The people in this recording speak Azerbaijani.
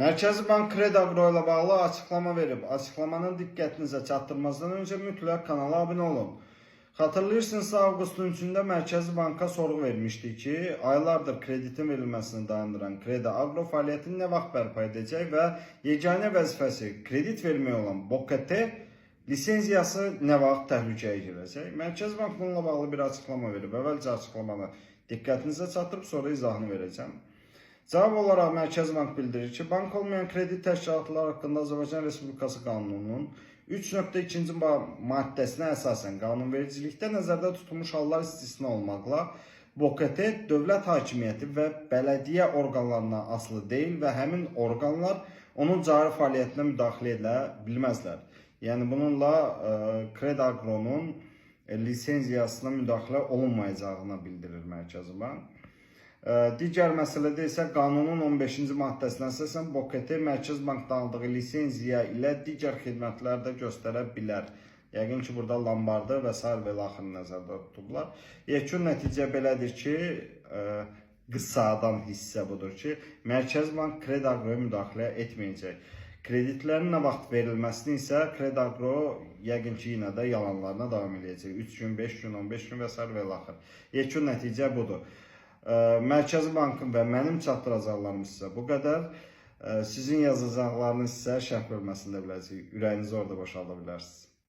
Mərkəzi Bank Kredi Agro ilə bağlı açıqlama verib. Açıqlamanın diqqətinizə çatdırmazdan öncə mütləq kanala abunə olun. Xatırlayırsınız, avqustun 3-də Mərkəzi Banka sorğu vermişdi ki, aylardır kreditin verilməsini dayandıran Kredi Agro fəaliyyətini nə vaxt bərpa edəcək və yeganə vəzifəsi kredit vermək olan BOKT lisenziyası nə vaxt təhlükəyə girəcək. Mərkəzi Bank bununla bağlı bir açıqlama verib. Əvvəlcə açıqlamanı diqqətinizə çatdırıb, sonra izahını verəcəm. Cavab olaraq Mərkəzi Bank bildirir ki, bank olmayan kredit təşkilatları haqqında Azərbaycan Respublikası Qanununun 3.2. maddəsinə əsasən qanunvericilikdə nəzərdə tutulmuş hallar istisna olmaqla BOKT dövlət hakimiyyəti və bələdiyyə orqanlarına asılı deyil və həmin orqanlar onun cari fəaliyyətinə müdaxilə edə bilməzlər. Yəni bununla Kredi Agro'nun lisenziyasına müdaxilə olunmayacağını bildirir Mərkəzi Bank. Digər məsələdə isə qanunun 15-ci maddəsinə əsasən BOKT Mərkəzi Bankdan aldığı lisenziya ilə digər xidmətlər də göstərə bilər. Yəqin ki, burada lambardı və s. və axırı nəzərdə tutublar. Yekun nəticə belədir ki, qısadan hissə budur ki, Mərkəzi Bank Kredi Agro'ya müdaxilə etməyəcək. Kreditlərin nə vaxt verilməsini isə Kredi Agro yəqin ki, yenə də yalanlarına davam edəcək. 3 gün, 5 gün, 15 gün və s. və axır. Yekun nəticə budur. Mərkəzi Bankın və mənim çatdıracaqlarım sizə bu qədər. Sizin yazacaqlarınız isə şərh bölməsində biləcək. Ürəyinizi orada boşalda bilərsiniz.